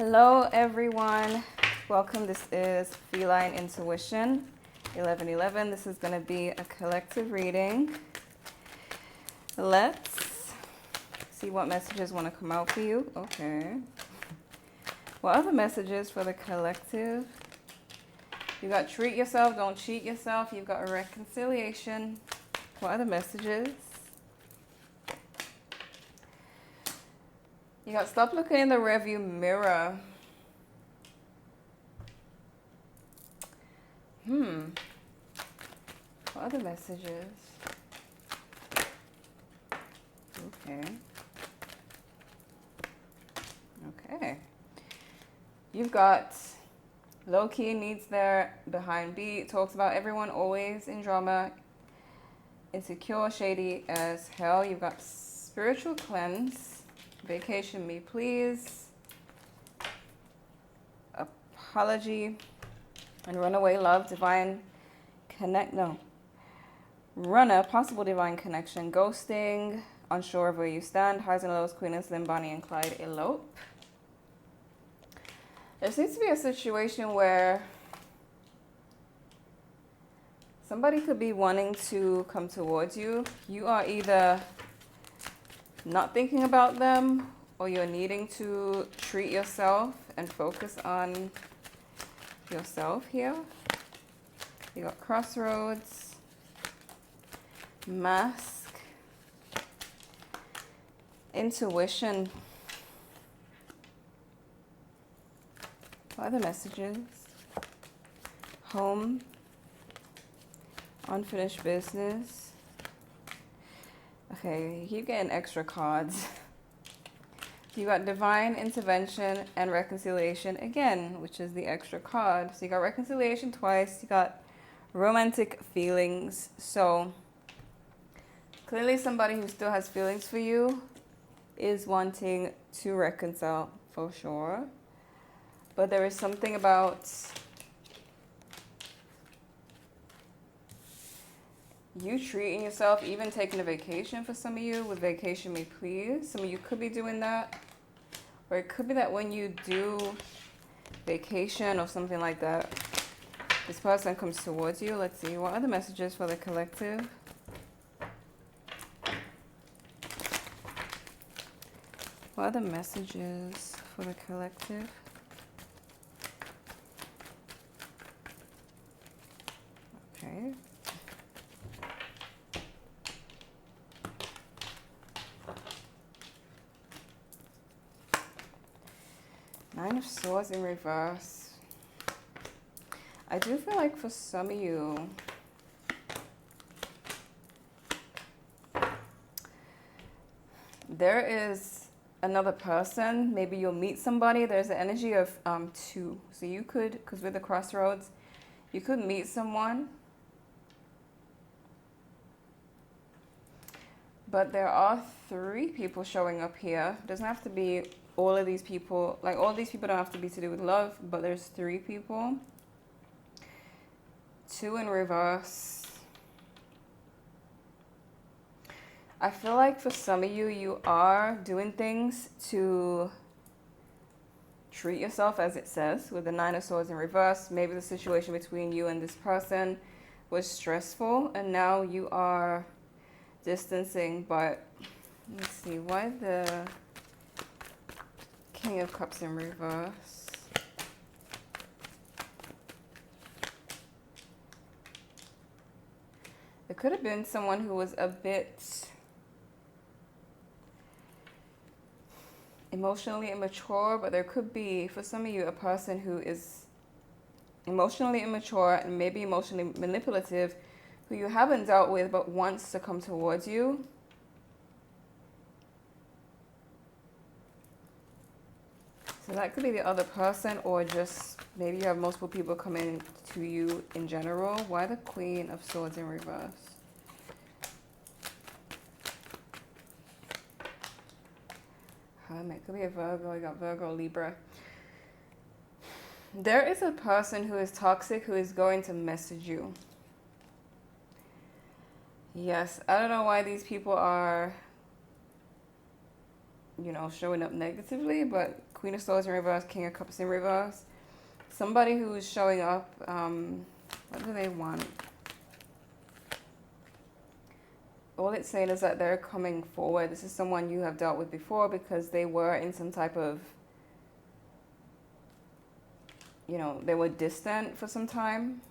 Hello everyone, welcome. This is Feline Intuition 1111. This is going to be a collective reading. Let's see what messages want to come out for you. Okay. What are the messages for the collective? You got treat yourself, don't cheat yourself. You've got a reconciliation. What are the messages? You got stop looking in the rearview mirror. What are the messages? Okay. You've got low-key needs there, behind beat, talks about everyone always in drama, insecure, shady as hell. You've got spiritual cleanse, vacation me please, apology, and runaway love, divine runner, possible divine connection, ghosting, unsure of where you stand, highs and lows, Queen and Slim, Bonnie and Clyde elope. There seems to be a situation where somebody could be wanting to come towards you. You are either not thinking about them or you're needing to treat yourself and focus on yourself here. You got crossroads, mask, intuition. What are the messages? Home, unfinished business. Okay, you keep getting extra cards. You got divine intervention and reconciliation again, which is the extra card. So you got reconciliation twice. You got romantic feelings. So clearly somebody who still has feelings for you is wanting to reconcile for sure. But there is something about you treating yourself, even taking a vacation for some of you with vacation me please. Some of you could be doing that. Or it could be that when you do vacation or something like that, this person comes towards you. Let's see, what are the messages for the collective? What are the messages for the collective? Okay. Nine of Swords in reverse. I do feel like for some of you, there is another person. Maybe you'll meet somebody. There's the energy of two. So you could, because with the crossroads, you could meet someone. But there are three people showing up here. It doesn't have to be all of these people. Like, all these people don't have to be to do with love, but there's three people. Two in reverse. I feel like for some of you, you are doing things to treat yourself, as it says, with the Nine of Swords in reverse. Maybe the situation between you and this person was stressful, and now you are distancing. But let's see, why the King of Cups in reverse? It could have been someone who was a bit emotionally immature, but there could be, for some of you, a person who is emotionally immature and maybe emotionally manipulative, who you haven't dealt with but wants to come towards you. So that could be the other person, or just maybe you have multiple people coming to you in general. Why the Queen of Swords in reverse? Hermit, could be a Virgo. You got Virgo, Libra. There is a person who is toxic who is going to message you. Yes, I don't know why these people are, showing up negatively, but Queen of Swords in reverse, King of Cups in reverse. Somebody who's showing up, what do they want? All it's saying is that they're coming forward. This is someone you have dealt with before because they were in some type of, you know, they were distant for some time.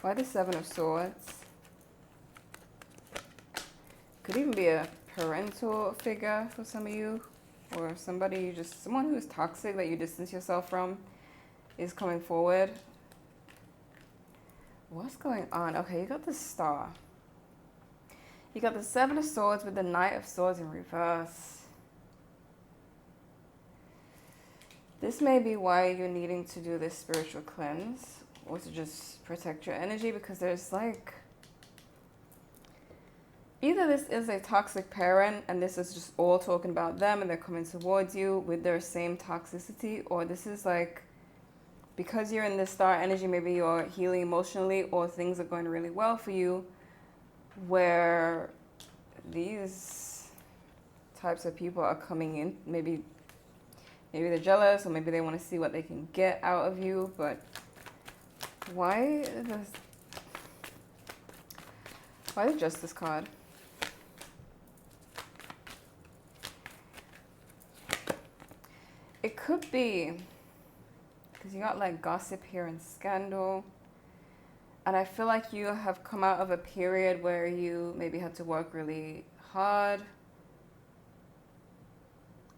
Why the Seven of Swords? Could even be a parental figure for some of you, or somebody someone who's toxic that you distance yourself from is coming forward. What's going on? Okay, you got the Star. You got the Seven of Swords with the Knight of Swords in reverse. This may be why you're needing to do this spiritual cleanse, or to just protect your energy, because there's like, either this is a toxic parent and this is just all talking about them and they're coming towards you with their same toxicity, or this is like, because you're in this Star energy, maybe you're healing emotionally or things are going really well for you, where these types of people are coming in. Maybe they're jealous, or maybe they want to see what they can get out of you. But why the Justice card? It could be because you got like gossip here and scandal. And I feel like you have come out of a period where you maybe had to work really hard.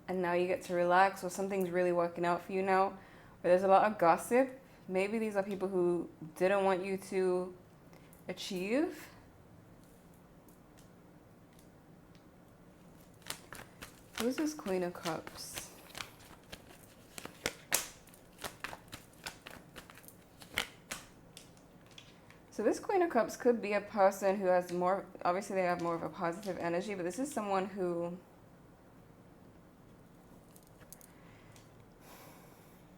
And now you get to relax, or something's really working out for you now. But there's a lot of gossip. Maybe these are people who didn't want you to achieve. Who's this Queen of Cups? So this Queen of Cups could be a person who has more, obviously they have more of a positive energy, but this is someone who,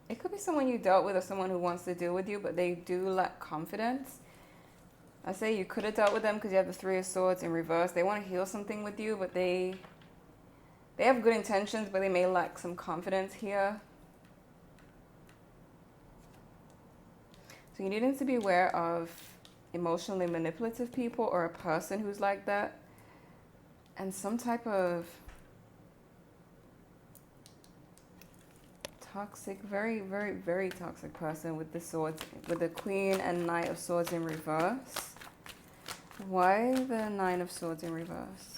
it could be someone you dealt with or someone who wants to deal with you, but they do lack confidence. I say you could have dealt with them because you have the Three of Swords in reverse. They want to heal something with you, but they have good intentions, but they may lack some confidence here. So you need to be aware of emotionally manipulative people, or a person who's like that, and some type of toxic, very, very, very toxic person with the swords, with the Queen and Knight of Swords in reverse. Why the Nine of Swords in reverse?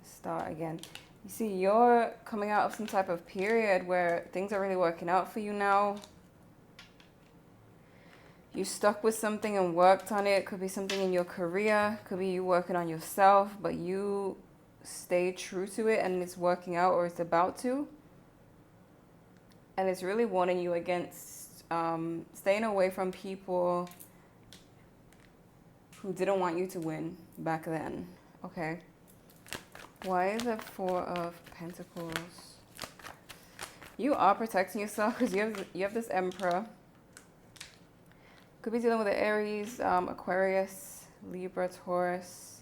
Start again. You see, you're coming out of some type of period where things are really working out for you now. You stuck with something and worked on it. Could be something in your career. Could be you working on yourself, but you stay true to it and it's working out, or it's about to. And it's really warning you against staying away from people who didn't want you to win back then. Okay. Why the Four of Pentacles? You are protecting yourself because you have this Emperor. Could be dealing with the Aries, Aquarius, Libra, Taurus.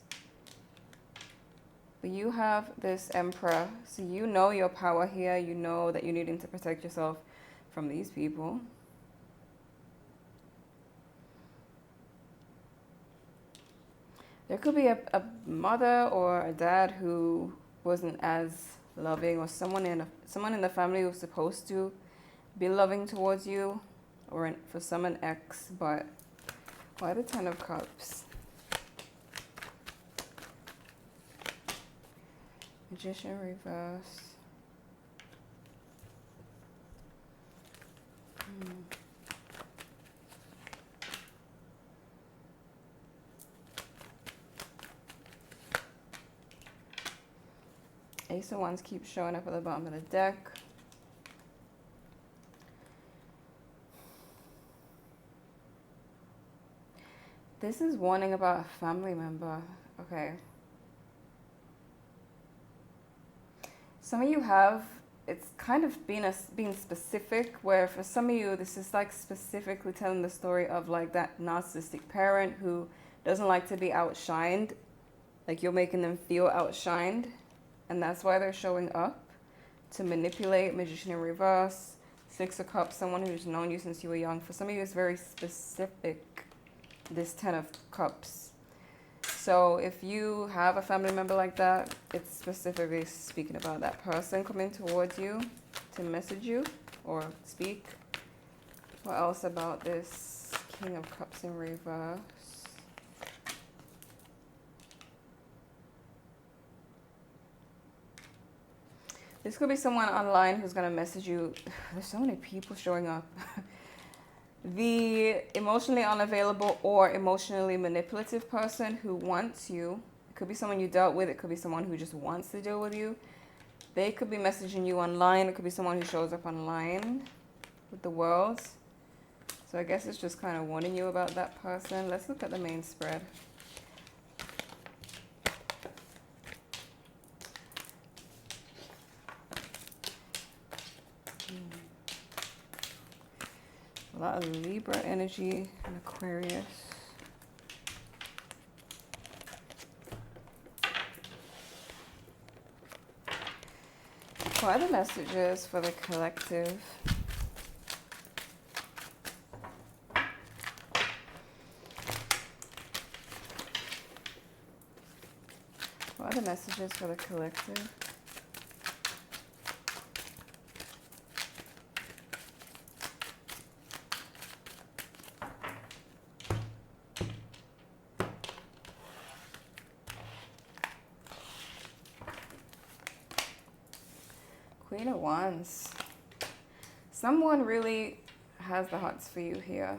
But you have this Emperor, so you know your power here. You know that you're needing to protect yourself from these people. There could be a mother or a dad who wasn't as loving, or someone in the family who was supposed to be loving towards you, or for some an ex. But why the Ten of Cups? Magician reverse. Ace of Wands keeps showing up at the bottom of the deck. This is warning about a family member. Okay. Some of you have, it's kind of being specific, where for some of you, this is like specifically telling the story of like that narcissistic parent who doesn't like to be outshined. Like you're making them feel outshined. and that's why they're showing up to manipulate. Magician in reverse, Six of Cups, someone who's known you since you were young. For some of you, it's very specific, this Ten of Cups. So if you have a family member like that, it's specifically speaking about that person coming towards you to message you or speak. What else about this King of Cups in reverse? This could be someone online who's going to message you. There's so many people showing up. The emotionally unavailable or emotionally manipulative person who wants you. It could be someone you dealt with. It could be someone who just wants to deal with you. They could be messaging you online. It could be someone who shows up online with the world. So I guess it's just kind of warning you about that person. Let's look at the main spread. A lot of Libra energy and Aquarius. What are the messages for the collective? What are the messages for the collective? Queen of Wands. Someone really has the hots for you here.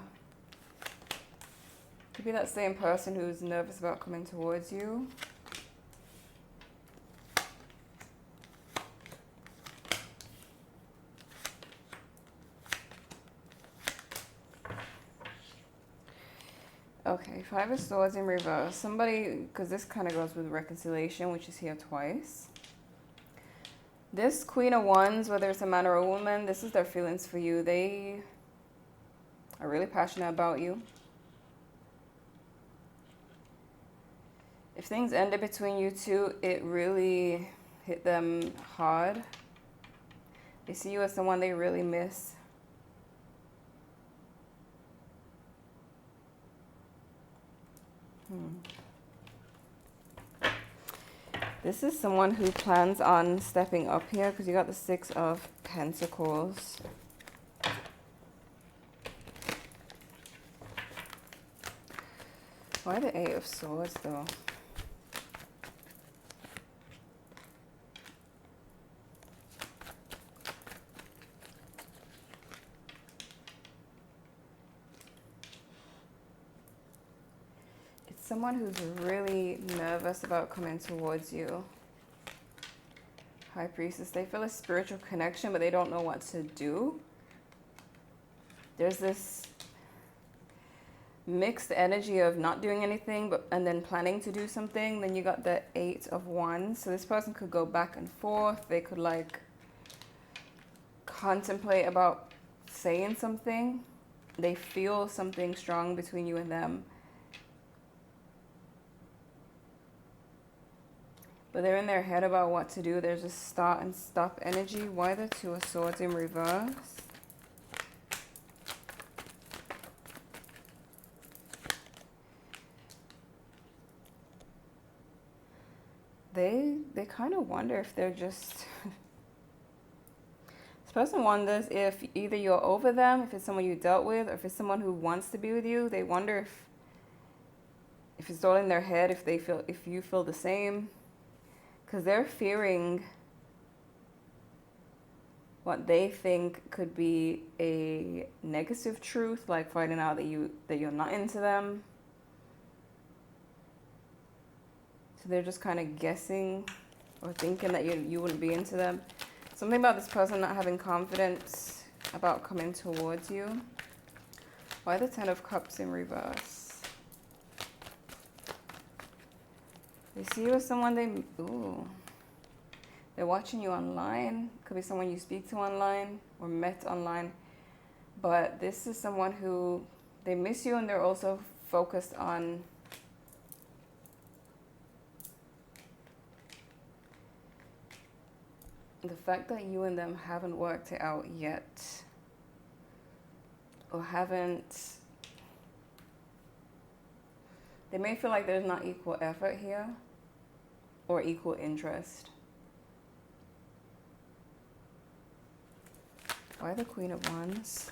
Could be that same person who's nervous about coming towards you. Okay, Five of Swords in reverse. Somebody, because this kind of goes with reconciliation, which is here twice. This Queen of Wands, whether it's a man or a woman, this is their feelings for you. They are really passionate about you. If things ended between you two, it really hit them hard. They see you as someone they really miss. This is someone who plans on stepping up here because you got the Six of Pentacles. Why the Eight of Swords though? Someone who's really nervous about coming towards you. High Priestess, they feel a spiritual connection, but they don't know what to do. There's this mixed energy of not doing anything, and then planning to do something. Then you got the Eight of Wands. So this person could go back and forth. They could like contemplate about saying something. They feel something strong between you and them. But they're in their head about what to do. There's a start and stop energy. Why the Two of Swords in reverse? They kind of wonder if they're just... This person wonders if either you're over them, if it's someone you dealt with, or if it's someone who wants to be with you. They wonder if it's all in their head, if you feel the same. Because they're fearing what they think could be a negative truth, like finding out that you're not into them. So they're just kind of guessing or thinking that you wouldn't be into them. Something about this person not having confidence about coming towards you. Why the Ten of Cups in reverse? They see you as someone they're watching you online. Could be someone you speak to online or met online. But this is someone who, they miss you and they're also focused on The fact that you and them haven't worked it out yet, or haven't, they may feel like there's not equal effort here or equal interest. Why the Queen of Wands?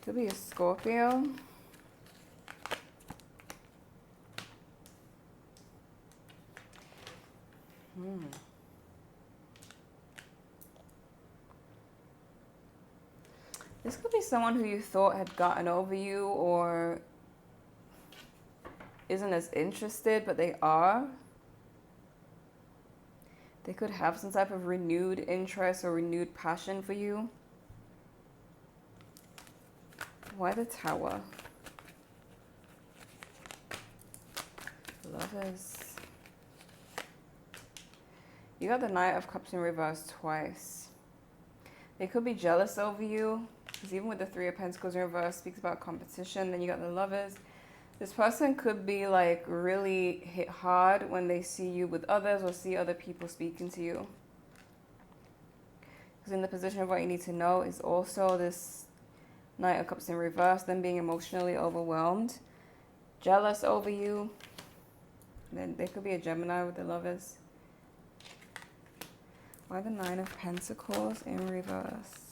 Could be a Scorpio. This could be someone who you thought had gotten over you or isn't as interested, but they are. They could have some type of renewed interest or renewed passion for you. Why the Tower? Lovers. You got the Knight of Cups in reverse twice. They could be jealous over you, because even with the Three of Pentacles in reverse speaks about competition. Then you got the Lovers. This person could be like really hit hard when they see you with others or see other people speaking to you. Because in the position of what you need to know is also this Knight of Cups in reverse, them being emotionally overwhelmed, jealous over you. Then they could be a Gemini with the Lovers. Why the Nine of Pentacles in reverse?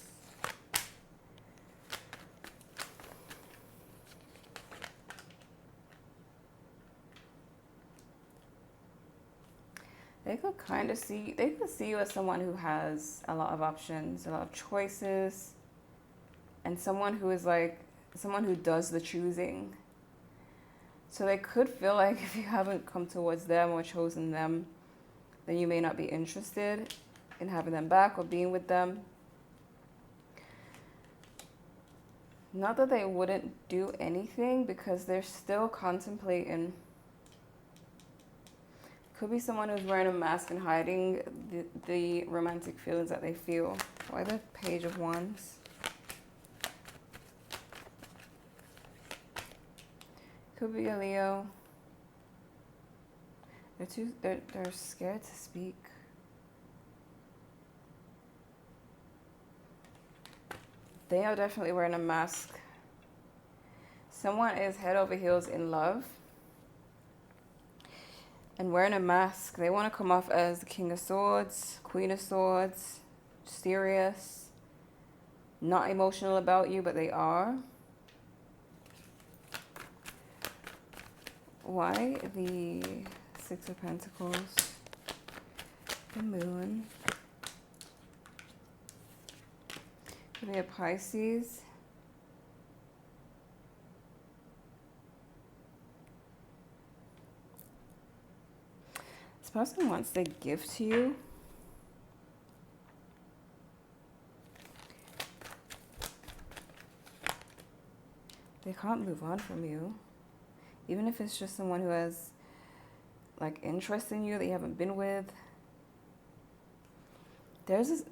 They could kind of see, they could see you as someone who has a lot of options, a lot of choices, and someone who is like, someone who does the choosing. So they could feel like if you haven't come towards them or chosen them, then you may not be interested in having them back or being with them. Not that they wouldn't do anything, because they're still contemplating. Could be someone who's wearing a mask and hiding the romantic feelings that they feel. Why the Page of Wands? Could be a Leo. They're scared to speak. They are definitely wearing a mask. Someone is head over heels in love and wearing a mask. They want to come off as the King of Swords, Queen of Swords, serious, not emotional about you, but they are. Why the Six of Pentacles, the Moon? Could be a Pisces. This person wants to give to you. They can't move on from you. Even if it's just someone who has like interest in you that you haven't been with. There's this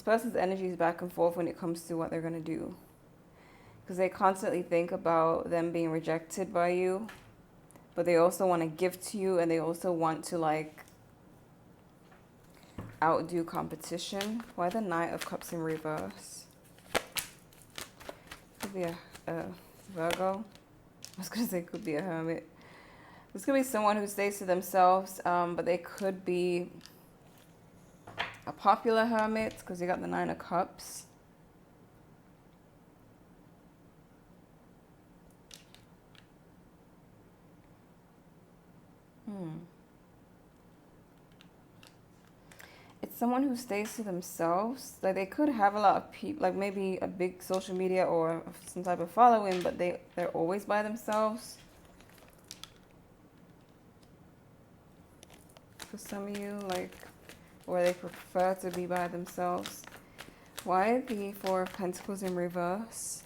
person's energy is back and forth when it comes to what they're going to do. Because they constantly think about them being rejected by you. But they also want to give to you, and they also want to like outdo competition. Why the Knight of Cups in reverse? Could be a Virgo. I was going to say could be a Hermit. This could be someone who stays to themselves, but they could be a popular hermit, because you got the Nine of Cups. It's someone who stays to themselves. Like they could have a lot of people, like maybe a big social media or some type of following, but they're always by themselves. For some of you, like, or they prefer to be by themselves. Why the Four of Pentacles in reverse?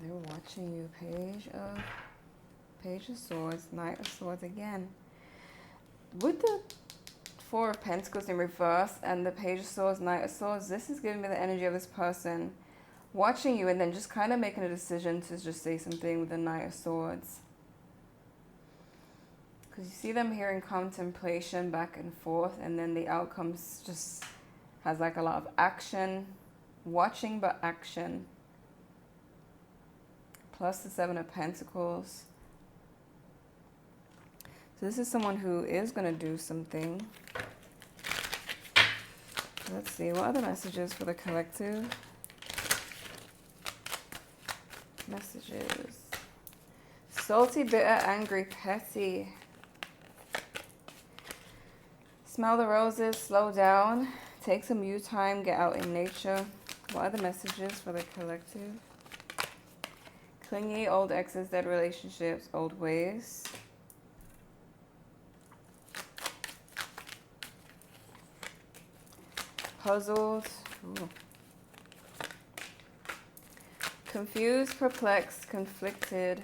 They're watching you. Page of Swords, Knight of Swords again. With the Four of Pentacles in reverse and the Page of Swords, Knight of Swords, this is giving me the energy of this person watching you and then just kind of making a decision to just say something with the Knight of Swords. Because you see them here in contemplation back and forth, and then the outcomes just has like a lot of action. Watching but action. Plus the Seven of Pentacles. So this is someone who is going to do something. Let's see, what are the messages for the collective? Messages. Salty, bitter, angry, petty. Smell the roses, slow down. Take some you time, get out in nature. What are the messages for the collective? Clingy, old exes, dead relationships, old ways. Puzzled. Ooh. Confused, perplexed, conflicted.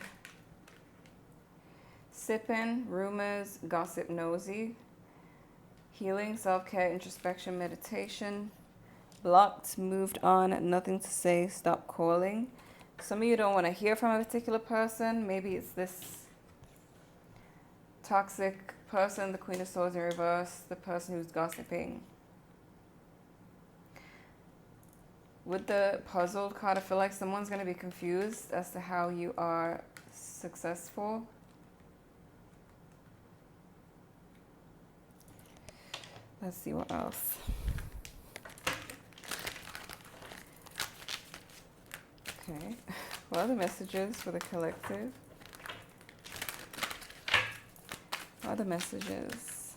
Sipping, rumors, gossip, nosy. Healing, self-care, introspection, meditation. Blocked, moved on, nothing to say, stop calling. Some of you don't want to hear from a particular person. Maybe it's this toxic person, the Queen of Swords in reverse, the person who's gossiping. With the puzzled card, I feel like someone's going to be confused as to how you are successful. Let's see what else. Okay. What are the messages for the collective? What are the messages?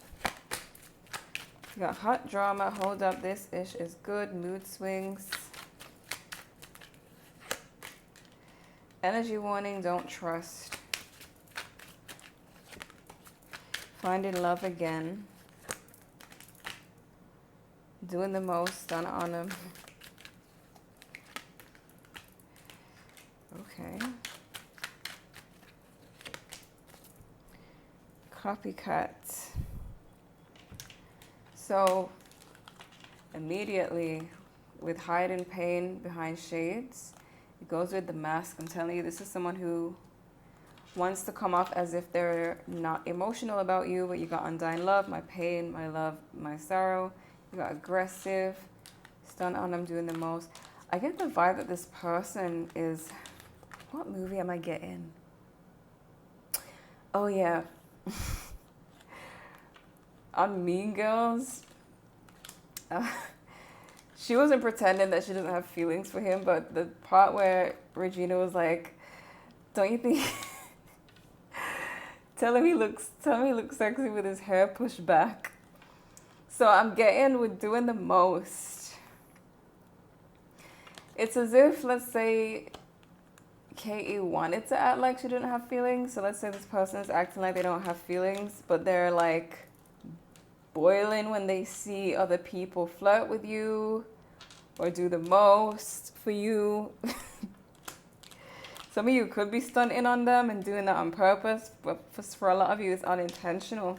You got hot drama, hold up, this ish is good, mood swings. Energy warning, don't trust. Finding love again. Doing the most, done on them. Okay. Copycat. So, immediately, with hiding pain behind shades, it goes with the mask. I'm telling you, this is someone who wants to come off as if they're not emotional about you, but you got undying love, my pain, my love, my sorrow. You got aggressive, stun on them, doing the most. I get the vibe that this person is... What movie am I getting? Oh, yeah. On Mean Girls. She wasn't pretending that she doesn't have feelings for him, but the part where Regina was like, don't you think... tell him he looks sexy with his hair pushed back. So I'm getting with doing the most. It's as if, let's say, Katie wanted to act like she didn't have feelings. So let's say this person is acting like they don't have feelings, but they're like boiling when they see other people flirt with you or do the most for you. Some of you could be stunting on them and doing that on purpose, but for a lot of you it's unintentional.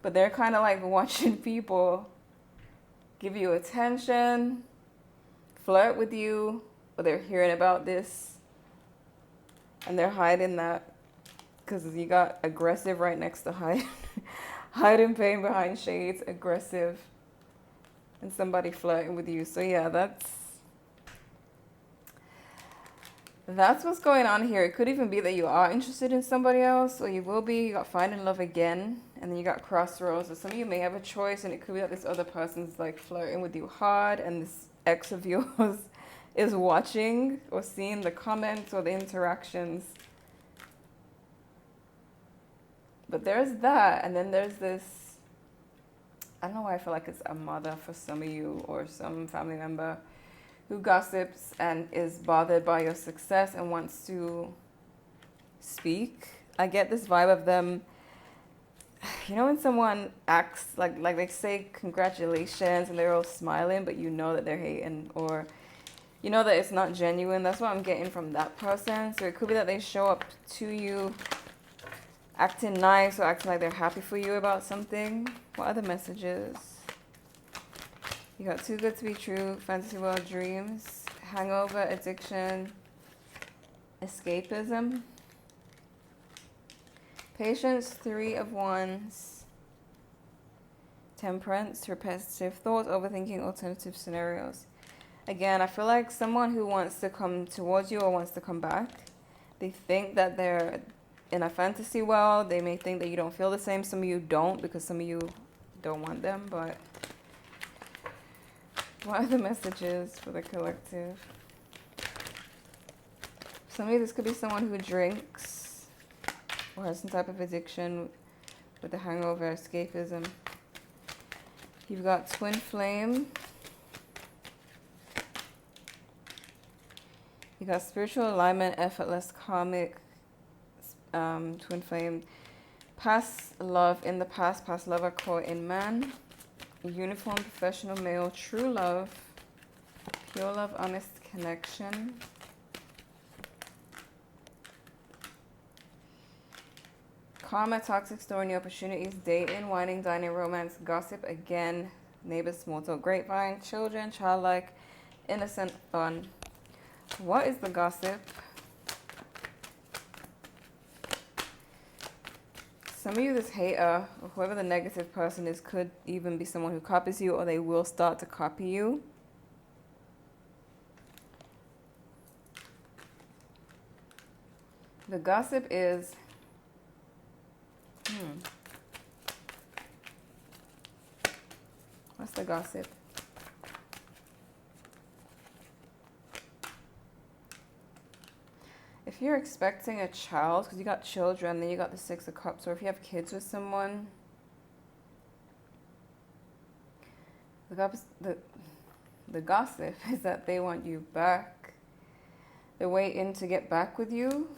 But they're kind of like watching people give you attention, flirt with you, or they're hearing about this and they're hiding that because you got aggressive right next to hiding pain behind shades, aggressive, and somebody flirting with you. So yeah, that's what's going on here. It could even be that you are interested in somebody else, or you will be. You got finding love again, and then you got crossroads. So some of you may have a choice, and it could be that this other person's like flirting with you hard, and this ex of yours is watching or seeing the comments or the interactions. But there's that, and then there's this, I don't know why I feel like it's a mother for some of you or some family member who gossips and is bothered by your success and wants to speak. I get this vibe of them, you know, when someone acts like they say congratulations and they're all smiling, but you know that they're hating, or you know that it's not genuine. That's what I'm getting from that person. So it could be that they show up to you acting nice or acting like they're happy for you about something. What other messages? You got too good to be true, fantasy world dreams, hangover, addiction, escapism. Patience, 3 of Wands. Temperance, repetitive thoughts, overthinking alternative scenarios. Again, I feel like someone who wants to come towards you or wants to come back, they think that they're in a fantasy world. They may think that you don't feel the same. Some of you don't, because some of you don't want them. But what are the messages for the collective? Some of you, this could be someone who drinks or has some type of addiction with the hangover, escapism. You've got twin flame. You got spiritual alignment, effortless, karmic, twin flame. Past love in the past lover caught in man. Uniform, professional, male, true love. Pure love, honest connection. Karma, toxic story, new opportunities, dating, whining, dining, romance, gossip, again, neighbors, small talk, grapevine, children, childlike, innocent, fun. What is the gossip? Some of you, this hater, or whoever the negative person is, could even be someone who copies you, or they will start to copy you. The gossip is... What's the gossip? If you're expecting a child, because you got children, then you got the 6 of Cups, or if you have kids with someone, the gossip is that they want you back. They're waiting to get back with you.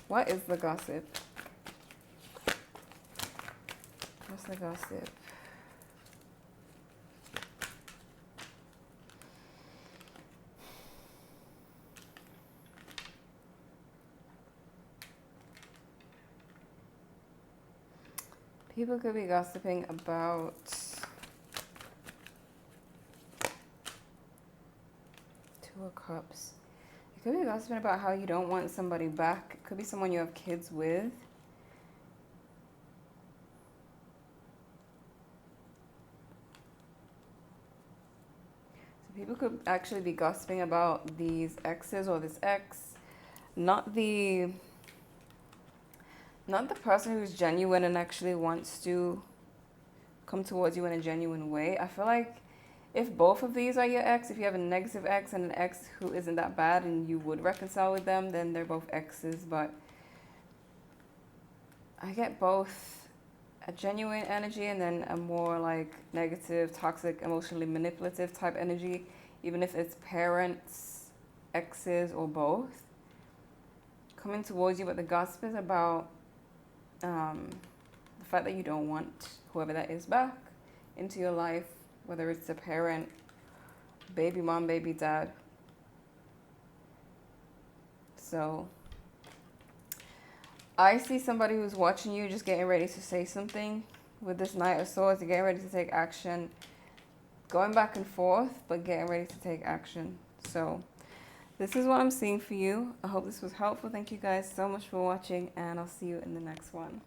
What is the gossip? What's the gossip? People could be gossiping about Two of Cups. It could be gossiping about how you don't want somebody back. It could be someone you have kids with. So people could actually be gossiping about these exes or this ex. Not the person who's genuine and actually wants to come towards you in a genuine way. I feel like if both of these are your ex, if you have a negative ex and an ex who isn't that bad and you would reconcile with them, then they're both exes. But I get both a genuine energy and then a more like negative, toxic, emotionally manipulative type energy, even if it's parents, exes, or both coming towards you. But the gossip is about the fact that you don't want whoever that is back into your life, whether it's a parent, baby mom, baby dad. So I see somebody who's watching you just getting ready to say something with this Knight of Swords. They're getting ready to take action, going back and forth, but getting ready to take action. So this is what I'm seeing for you. I hope this was helpful. Thank you guys so much for watching, and I'll see you in the next one.